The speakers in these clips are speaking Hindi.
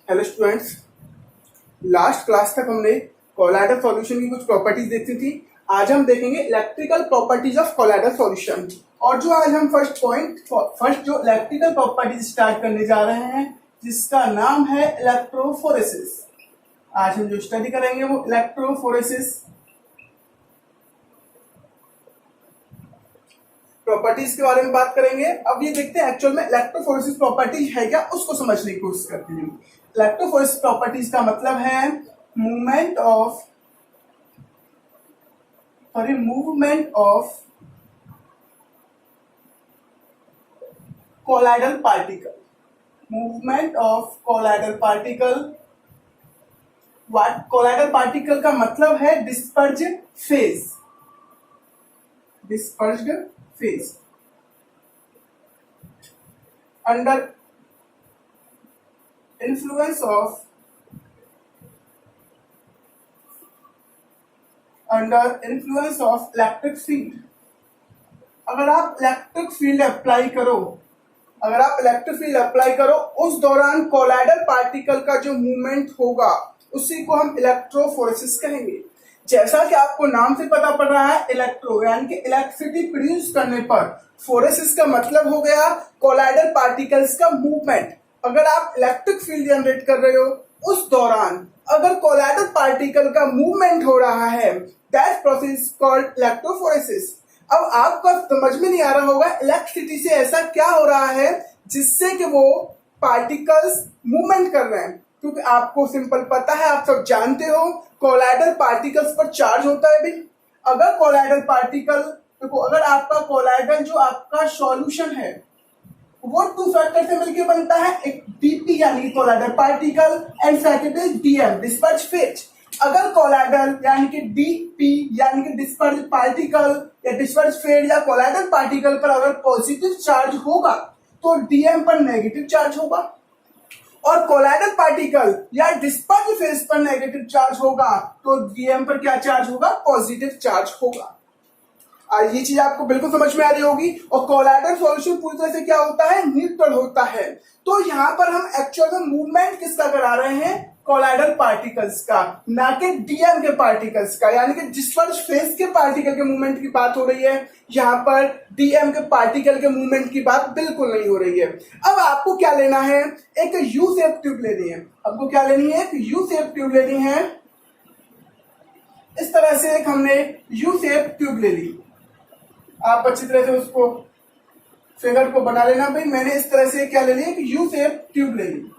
हेलो स्टूडेंट्स, लास्ट क्लास तक हमने कोलाइडल सॉल्यूशन की कुछ प्रॉपर्टीज देखी थी। आज हम देखेंगे electrical properties of colloidal solution. और जो आज हम फर्स्ट जो इलेक्ट्रिकल प्रॉपर्टीज स्टार्ट करने जा रहे हैं, जिसका नाम है इलेक्ट्रोफोरेसिस। आज हम जो स्टडी करेंगे वो इलेक्ट्रोफोरेसिस प्रॉपर्टीज के बारे में बात करेंगे। अब ये देखते हैं एक्चुअल में इलेक्ट्रोफोरेसिस प्रॉपर्टीज है क्या, उसको समझने की कोशिश करते हैं। इलेक्ट्रोफोरेसिस प्रॉपर्टीज का मतलब है movement of colloidal particle. Movement of colloidal particle. Colloidal particle का मतलब है dispersed phase under influence of electric field. अगर आप इलेक्ट्रिक फील्ड अप्लाई करो उस दौरान कोलाइडल पार्टिकल का जो मूवमेंट होगा उसी को हम इलेक्ट्रोफोरेसिस कहेंगे। जैसा कि आपको नाम से पता पड़ रहा है, इलेक्ट्रो यानी कि इलेक्ट्रिसिटी प्रोड्यूस करने पर, फोरेसिस का मतलब हो गया कोलाइडल पार्टिकल्स का मूवमेंट। अगर आप इलेक्ट्रिक फील्ड जनरेट कर रहे हो उस दौरान अगर कोलाइडल पार्टिकल का मूवमेंट हो रहा है, दैट प्रोसेस कॉल्ड इलेक्ट्रोफोरेसिस। अब आपको समझ में नहीं आ रहा होगा इलेक्ट्रिसिटी से ऐसा क्या हो रहा है जिससे कि वो पार्टिकल्स मूवमेंट कर रहे हैं, क्योंकि आपको सिंपल पता है, आप सब जानते हो कोलाइडल पार्टिकल्स पर चार्ज होता है भी। अगर कोलाइडल पार्टिकल देखो, अगर आपका कोलाइडल जो आपका सॉल्यूशन है वो टू फैक्टर से मिलकर बनता है, एक डीपी यानी colloidal particle and second is DM disperse phase. अगर कोलाइडल यानी कि डीपी यानी कि डिस्पर्ज पार्टिकल या डिस्पर्ज फेज या कोलाइडल पार्टिकल पर अगर पॉजिटिव चार्ज होगा तो डीएम पर नेगेटिव चार्ज होगा, और कोलाइडल पार्टिकल या डिस्पर्ज फेज पर नेगेटिव चार्ज होगा तो डीएम पर क्या चार्ज होगा, पॉजिटिव चार्ज होगा। ये चीज आपको बिल्कुल समझ में आ रही होगी। और कोलाइडल सॉल्यूशन पूरी तरह से क्या होता है, न्यूट्रल होता है। तो यहाँ पर हम एक्चुअल में मूवमेंट किसका करा रहे हैं, कोलाइडल पार्टिकल्स का, ना कि डीएम के पार्टिकल्स का, यानी कि डिस्पर्ज फेज के पार्टिकल के मूवमेंट की बात हो रही है। यहाँ पर डीएम के पार्टिकल के मूवमेंट की बात बिल्कुल नहीं हो रही है। अब आपको क्या लेना है, एक यू शेप ट्यूब लेनी है। आपको क्या लेनी है, एक यू शेप ट्यूब लेनी है। इस तरह से एक हमने यू शेप ट्यूब ले ली। आप अच्छी तरह से उसको फिगर को बना लेना। भाई मैंने इस तरह से क्या ले लिया, एक यू शेप ट्यूब ले ली।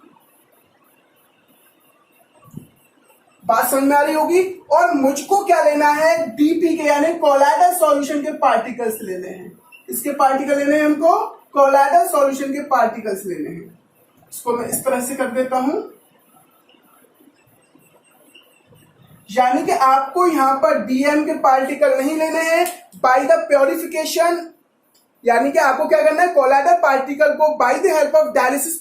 बात समझ में आ रही होगी। और मुझको क्या लेना है, डीपी के यानी कोलाइडल सॉल्यूशन के पार्टिकल्स लेने हैं। इसके पार्टिकल लेने हैं हमको, कोलाइडल सॉल्यूशन के पार्टिकल्स लेने हैं। इसको मैं इस तरह से कर देता हूं, यानी कि आपको यहां पर डीएम के पार्टिकल नहीं लेने हैं। बाय द प्योरिफिकेशन, यानी कि आपको क्या करना है, कोलाइडल पार्टिकल को by the help of dialysis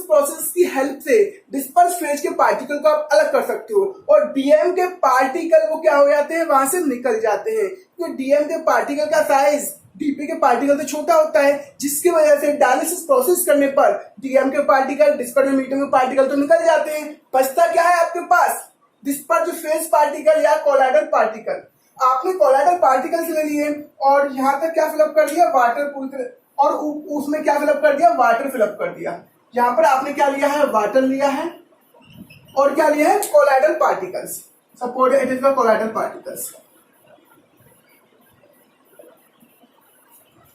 process की हेल्प से डिस्पर्स फेज के पार्टिकल को आप अलग कर सकते हो, और डीएम के पार्टिकल वो क्या हो जाते हैं, वहां से निकल जाते हैं। क्योंकि डीएम के पार्टिकल का साइज डीपी के पार्टिकल से छोटा होता है, जिसकी वजह से डायलिसिस प्रोसेस करने पर डीएम के पार्टिकल डिस्पर्स मीडियम के पार्टिकल तो निकल जाते हैं। बचता क्या है आपके पास, डिस्पर्ज फेज पार्टिकल या कोलाइडल पार्टिकल। आपने कोलाइडल पार्टिकल्स ले लिए और यहां तक क्या फिलअप कर दिया, वाटर पूरी तरह, और उसमें क्या फिलअप कर दिया, वाटर फिलअप कर दिया। यहां पर आपने क्या लिया है, वाटर लिया है, और क्या लिया है, colloidal particles. Suppose it is the colloidal particles.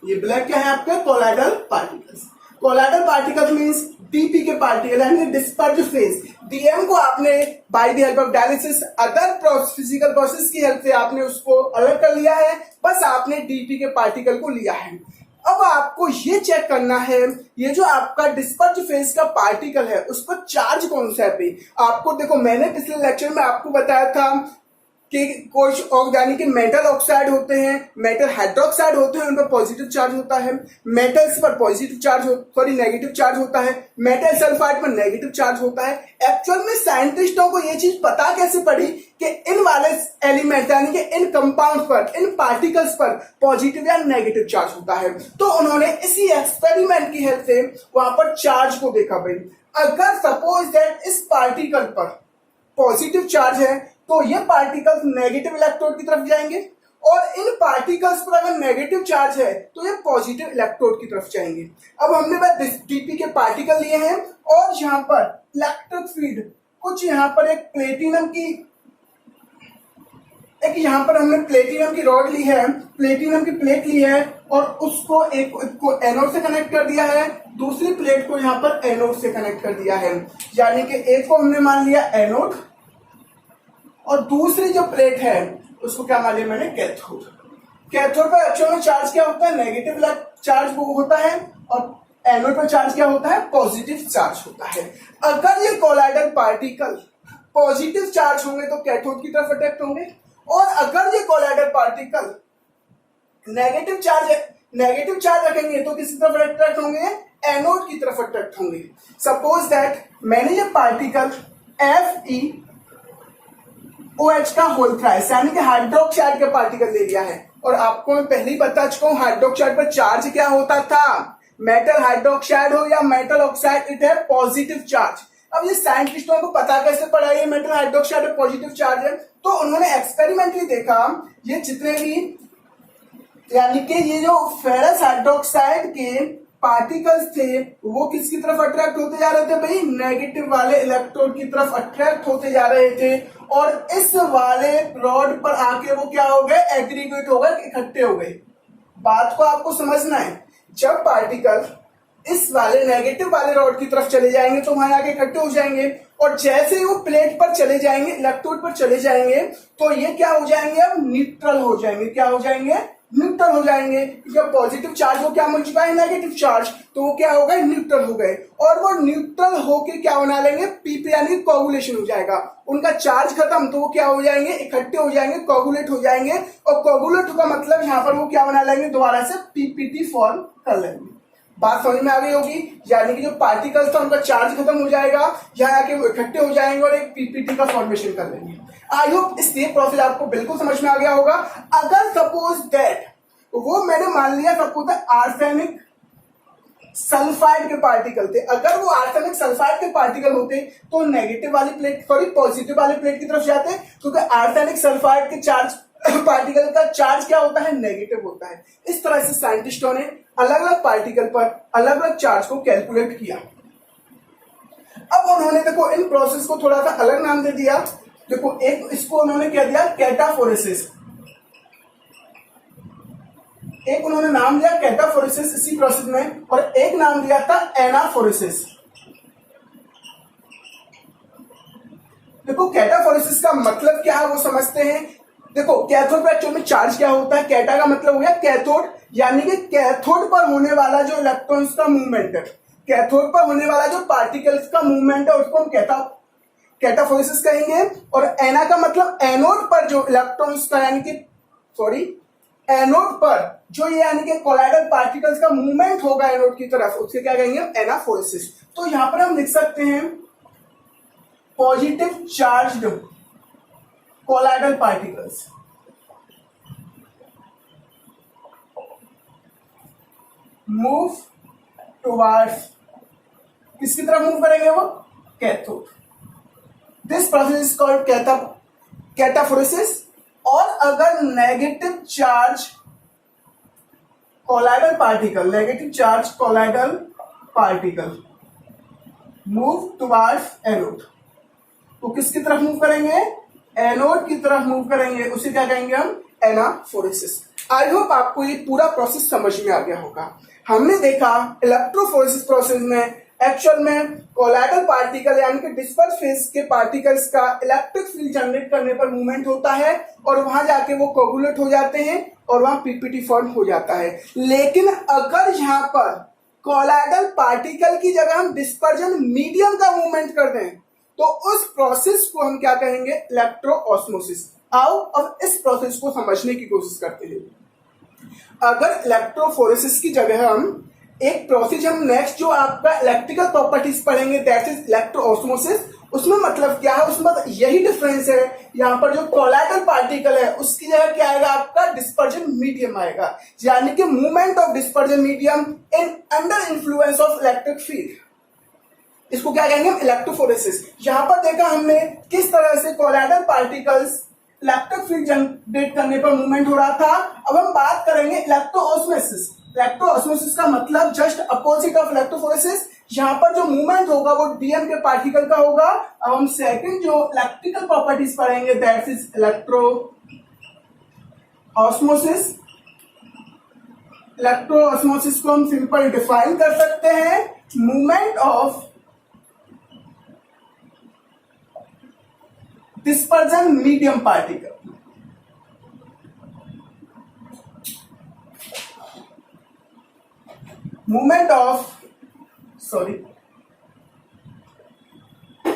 ये ब्लैक क्या है आपके, colloidal particles. Colloidal particles means DP के पार्टिकल यानी डिस्पर्ज फेज। डीएम को आपने by the help of dialysis other physical process की हेल्प से आपने उसको अलग कर लिया है, बस आपने डीपी के पार्टिकल को लिया है। अब आपको ये चेक करना है, ये जो आपका डिस्पर्ज फेज का पार्टिकल है उस पर चार्ज कौन सा है। आपको देखो, मैंने पिछले लेक्चर में आपको बताया था कि कुछ यानी कि मेटल ऑक्साइड होते हैं, मेटल हाइड्रोक्साइड होते हैं, उन पर पॉजिटिव चार्ज होता है। मेटल्स पर नेगेटिव चार्ज होता है। मेटल सल्फाइड पर नेगेटिव चार्ज होता है। एक्चुअल में साइंटिस्टों को ये चीज पता कैसे पड़ी कि इन वाले एलिमेंट यानी कि इन कंपाउंड पर, इन पार्टिकल्स पर पॉजिटिव या नेगेटिव चार्ज होता है। तो उन्होंने इसी एक्सपेरिमेंट की हेल्प से वहां पर चार्ज को देखा। भाई अगर सपोज दैट इस पार्टिकल पर पॉजिटिव चार्ज है तो ये पार्टिकल्स नेगेटिव इलेक्ट्रोड की तरफ जाएंगे, और इन पार्टिकल्स पर अगर नेगेटिव चार्ज है तो ये पॉजिटिव इलेक्ट्रोड की तरफ जाएंगे। अब हमने बस डीपी के पार्टिकल लिए हैं और यहाँ पर इलेक्ट्रिक फील्ड कुछ यहाँ पर एक यहाँ पर हमने प्लेटिनम की रॉड ली है, प्लेटिनम की प्लेट ली है और उसको एक को एनोड से कनेक्ट कर दिया है, दूसरी प्लेट को यहाँ पर एनोड से कनेक्ट कर दिया है। यानी कि एक को हमने मान लिया एनोड और दूसरी जो प्लेट है उसको क्या मान लिया मैंने कैथोड। कैथोड पर एक्चुअल में चार्ज क्या होता है, नेगेटिव चार्ज वो होता है, और एनोड पर चार्ज क्या होता है, पॉजिटिव चार्ज होता है। अगर ये कोलाइडल पार्टिकल पॉजिटिव चार्ज होंगे तो कैथोड की तरफ अट्रैक्ट होंगे, और अगर ये कोलाइडल पार्टिकल नेगेटिव चार्ज रखेंगे तो किसी तरफ अट्रैक्ट होंगे, एनोड की तरफ अट्रैक्ट होंगे। सपोज दैट मैंने ये पार्टिकल FeOH का होल थ्राइस यानी कि हाइड्रोक्साइड का पार्टिकल ले लिया है, और आपको मैं पहले ही बता चुका हूं हाइड्रोक्साइड पर चार्ज क्या होता था, मेटल हाइड्रोक्साइड हो या मेटल ऑक्साइड, इट है पॉजिटिव चार्ज। अब ये साइंटिस्टों को पता कैसे पड़ा ये मेटल हाइड्रोक्साइड में पॉजिटिव चार्ज है, तो उन्होंने एक्सपेरिमेंटली देखा ये जितने भी यानी कि ये जो फेरस हाइड्रोक्साइड के पार्टिकल्स थे वो किसकी तरफ अट्रैक्ट होते जा रहे थे भाई, नेगेटिव वाले इलेक्ट्रोड की तरफ अट्रैक्ट होते जा रहे थे, और इस वाले रॉड पर आके वो क्या हो गए, एग्रीगेट हो गए, इकट्ठे हो गए। बात को आपको समझना है, जब पार्टिकल इस वाले नेगेटिव वाले रॉड की तरफ चले जाएंगे तो वहां आके इकट्ठे हो जाएंगे, और जैसे ही वो प्लेट पर चले जाएंगे, इलेक्ट्रोड पर चले जाएंगे, तो ये क्या हो जाएंगे, अब न्यूट्रल हो जाएंगे। क्या हो जाएंगे, न्यूट्रल हो जाएंगे। जब पॉजिटिव चार्ज हो क्या मिल चुका है, नेगेटिव चार्ज, तो वो क्या हो गए, न्यूट्रल हो गए, और वो न्यूट्रल होके क्या बना लेंगे, पीपी यानी कोगुलेशन हो जाएगा। उनका चार्ज खत्म तो वो क्या हो जाएंगे, इकट्ठे हो जाएंगे, कोगुलेट हो जाएंगे, और कोगुलेट का मतलब यहाँ पर वो क्या बना लेंगे, दोबारा से पीपीटी फॉर्म कर लेंगे। बात समझ में आ गई होगी, यानी कि जो पार्टिकल्स था उनका चार्ज खत्म हो जाएगा, यहाँ आके वो इकट्ठे हो जाएंगे और एक पीपीटी का फॉर्मेशन कर लेंगे। आई होप इस प्रोसेस आपको बिल्कुल समझ में आ गया होगा। अगर सपोज दैट वो मैंने मान लिया सपोज आर्सेनिक सल्फाइड के पार्टिकल थे, अगर वो आर्सेनिक सल्फाइड के पार्टिकल होते तो नेगेटिव वाली प्लेट पॉजिटिव वाली प्लेट की तरफ जाते, क्योंकि आर्सेनिक सल्फाइड के चार्ज पार्टिकल का चार्ज क्या होता है, नेगेटिव होता है। इस तरह से साइंटिस्टों ने अलग अलग पार्टिकल पर अलग अलग चार्ज को कैलकुलेट किया। अब उन्होंने देखो इन प्रोसेस को थोड़ा सा अलग नाम दे दिया। देखो एक इसको उन्होंने क्या दिया, कैटाफोरेसिस, एक उन्होंने नाम दिया कैटाफोरेसिस इसी प्रोसेस में, और एक नाम दिया था एनाफोरेसिस। देखो कैटाफोरेसिस का मतलब क्या है वो समझते हैं। देखो कैथोड पर एक्चुअल में चार्ज क्या होता है, कैटा का मतलब हो गया कैथोड, यानी कि कैथोड पर होने वाला जो इलेक्ट्रॉन्स का मूवमेंट है, कैथोड पर होने वाला जो पार्टिकल्स का मूवमेंट है उसको हम कैटाफोरेसिस कहेंगे। और एना का मतलब एनोड पर जो इलेक्ट्रॉन्स का यानी कि एनोड पर जो ये यानी कि कोलाइडल पार्टिकल्स का मूवमेंट होगा एनोड की तरफ, उसके क्या कहेंगे, एनाफोरेसिस। तो यहां पर हम लिख सकते हैं positive charged colloidal particles move towards, किसकी तरफ मूव करेंगे वो, cathode. This process is called cataphoresis. और अगर negative charge colloidal particle move towards anode, तो किसकी तरफ मूव करेंगे, एनोड की तरफ मूव करेंगे, उसे क्या कहेंगे हम, एनाफोरेसिस। आई होप आपको ये पूरा प्रोसेस समझ में आ गया होगा। हमने देखा इलेक्ट्रोफोरेसिस प्रोसेस में एक्चुअल में कोलाइडल पार्टिकल यानी कि डिस्पर्स फेज के पार्टिकल्स का इलेक्ट्रिक फील्ड जनरेट करने पर मूवमेंट होता है, और वहां जाके वो कोगुलेट हो जाते हैं और वहां पीपीटी फॉर्म हो जाता है। लेकिन अगर यहाँ पर कोलाइडल पार्टिकल की जगह हम डिस्पर्जन मीडियम का मूवमेंट कर दें तो उस प्रोसेस को हम क्या कहेंगे, इलेक्ट्रो ऑस्मोसिस। आओ अब इस प्रोसेस को समझने की कोशिश करते हैं। अगर इलेक्ट्रोफोरेसिस की जगह हम एक प्रोसेस हम नेक्स्ट जो आपका इलेक्ट्रिकल प्रॉपर्टीज पढ़ेंगे दैट इज इलेक्ट्रो ऑस्मोसिस, उसमें मतलब क्या है, उसमें यही डिफरेंस है। यहाँ पर जो कोलाइडल पार्टिकल है उसकी जगह क्या आएगा, आपका डिस्पर्जन मीडियम आएगा, यानी कि movement of dispersion medium in under influence of electric field. इसको क्या कहेंगे हम, इलेक्ट्रोफोरेसिस। यहां पर देखा हमने किस तरह से colloidal particles electric field generate करने पर मूवमेंट हो रहा था। अब हम बात करेंगे इलेक्ट्रोऑस्मोसिस। इलेक्ट्रोऑस्मोसिस का मतलब जस्ट अपोजिट ऑफ इलेक्ट्रोफोरेसिस। यहां पर जो मूवमेंट होगा वो डीएम के पार्टिकल का होगा। अब हम सेकंड जो इलेक्ट्रिकल प्रॉपर्टीज पढ़ेंगे दैट इज इलेक्ट्रो ऑस्मोसिस। इलेक्ट्रोऑस्मोसिस को हम सिंपल डिफाइन कर सकते हैं, movement of dispersion medium particle. Movement of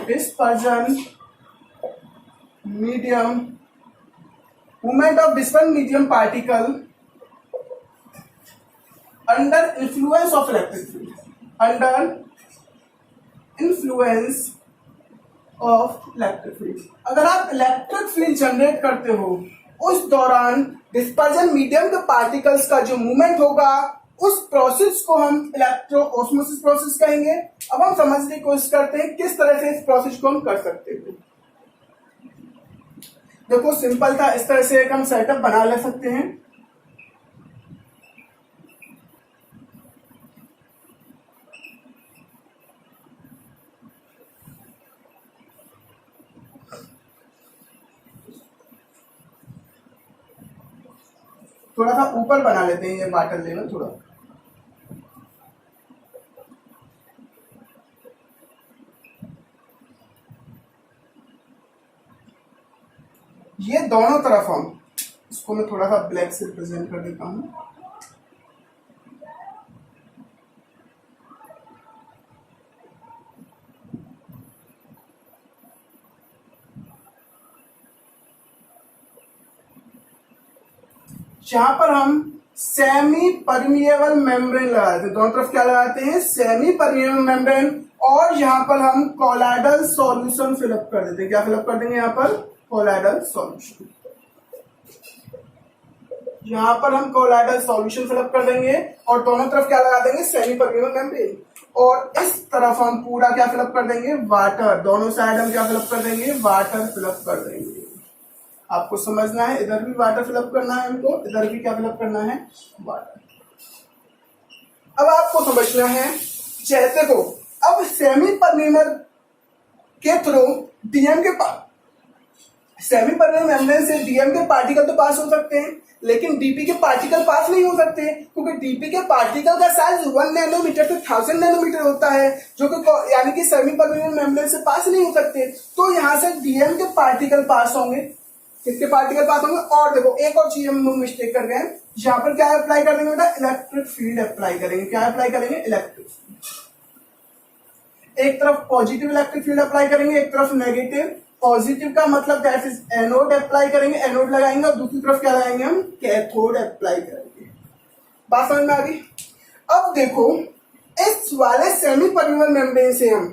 dispersion medium, movement of dispersion medium particle under influence of electric field, under influence of electric field। अगर आप इलेक्ट्रिक फील्ड जनरेट करते हो उस दौरान डिस्पर्जन मीडियम के पार्टिकल्स का जो मूवमेंट होगा उस प्रोसेस को हम इलेक्ट्रोऑस्मोसिस प्रोसेस कहेंगे। अब हम समझने की कोशिश करते हैं किस तरह से इस प्रोसेस को हम कर सकते हैं। देखो सिंपल था, इस तरह से एक हम सेटअप बना ले सकते हैं। थोड़ा सा ऊपर बना लेते हैं ये वाटर लेवल थोड़ा। ये दोनों तरफ हम इसको मैं थोड़ा सा ब्लैक से रिप्रेजेंट कर देता हूं। जहां पर हम सेमी परमिएबल मेम्ब्रेन लगाते हैं, दोनों तरफ क्या लगाते हैं, सेमी परमिएबल मेम्ब्रेन। और यहां पर हम कोलाइडल सॉल्यूशन फिलअप कर देते हैं। क्या फिलअप कर देंगे, यहां पर कोलाइडल सॉल्यूशन। यहां पर हम कोलाइडल सॉल्यूशन फिलअप कर देंगे और दोनों तरफ क्या लगा देंगे, सेमी परमिएबल मेम्ब्रेन। और इस तरफ हम पूरा क्या फिलअप कर देंगे, वाटर। दोनों साइड हम क्या फिलअप कर देंगे, वाटर फिलअप कर देंगे। आपको समझना है, इधर भी वाटर फिलअप करना है हमको, इधर भी क्या फिलअप करना है, वाटर। अब आपको समझना है, जैसे को अब सेमी परमिएबल के थ्रू डीएम के पास, सेमी परमिएबल मेम्ब्रेन से डीएम के पार्टिकल तो पास हो सकते हैं लेकिन डीपी के पार्टिकल पास नहीं हो सकते, क्योंकि डीपी के पार्टिकल का साइज 1 नैनोमीटर से 1000 नैनोमीटर होता है, जो कि यानी कि सेमी परमिएबल मेम्ब्रेन से पास नहीं हो सकते। तो यहां से डीएम के पार्टिकल पास होंगे, किसके पार्टिकल पास होंगे। और देखो एक और चीज हम मिस्टेक कर गए, यहाँ पर क्या अप्लाई कर देंगे बेटा, इलेक्ट्रिक फील्ड अप्लाई करेंगे। क्या अप्लाई करेंगे, इलेक्ट्रिक फील्ड। एक तरफ पॉजिटिव इलेक्ट्रिक फील्ड अप्लाई करेंगे, एक तरफ नेगेटिव। पॉजिटिव का मतलब दैट इज एनोड अप्लाई करेंगे, एनोड लगाएंगे, और दूसरी तरफ क्या लगाएंगे हम, कैथोड अप्लाई करेंगे। बात समझ में आ गई। अब देखो इस वाले सेमी परमिएबल मेम्ब्रेन से हम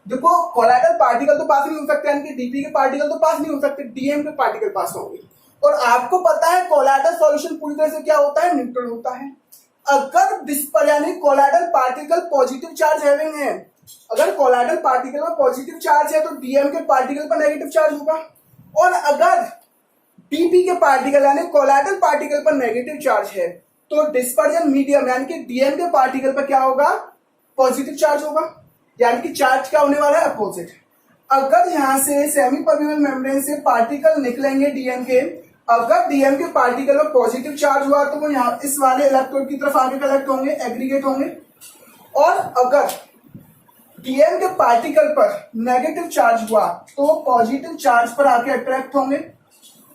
देखो कोलाइडल पार्टिकल तो पास नहीं हो सकते, यानी कि डीपी के पार्टिकल तो पास नहीं हो सकते, डीएम के पार्टिकल पास होंगे। और आपको पता है कोलाइडल सॉल्यूशन पूरी तरह से क्या होता है, न्यूट्रल होता है। अगर डिस्पर यानी colloidal particle positive charge having है, अगर कोलाइडल पार्टिकल में पॉजिटिव चार्ज है तो डीएम के पार्टिकल पर नेगेटिव चार्ज होगा। और अगर डीपी के पार्टिकल यानी कोलाइडल पार्टिकल पर नेगेटिव चार्ज है तो डिस्पर्जन मीडियम यानी कि डीएम के पार्टिकल पर क्या होगा, पॉजिटिव चार्ज होगा, यानी कि चार्ज क्या होने वाला है, अपोजिट। अगर यहां से सेमी परमिएबल मेम्ब्रेन से पार्टिकल निकलेंगे डीएम के, अगर डीएम के पार्टिकल में पॉजिटिव चार्ज हुआ तो वो यहाँ इस वाले इलेक्ट्रोड की तरफ आगे कलेक्ट होंगे, एग्रीगेट होंगे। और अगर डीएम के पार्टिकल पर नेगेटिव चार्ज हुआ तो वो पॉजिटिव चार्ज पर आके अट्रैक्ट होंगे।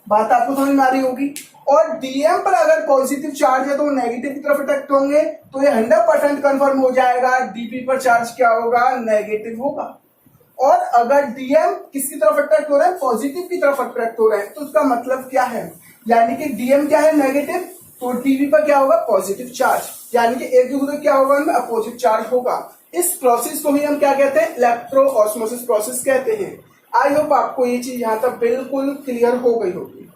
बात आपको समझ में आ रही होगी। और डीएम पर अगर पॉजिटिव चार्ज है तो वो नेगेटिव की तरफ अट्रैक्ट होंगे, तो ये 100% कंफर्म हो जाएगा डीपी पर चार्ज क्या होगा, नेगेटिव होगा। और अगर डीएम किसकी तरफ अट्रैक्ट हो रहा है, पॉजिटिव की तरफ अट्रैक्ट हो रहा है, तो उसका मतलब क्या है, यानी कि डीएम क्या है, नेगेटिव, तो डीपी पर क्या होगा, पॉजिटिव चार्ज, यानी कि एक दूसरे क्या होगा, उनमें अपोजिट चार्ज होगा। इस प्रोसेस को ही हम क्या कहते हैं, इलेक्ट्रोऑस्मोसिस प्रोसेस कहते हैं। आई होप आपको ये चीज यहां तक बिल्कुल क्लियर हो गई होगी।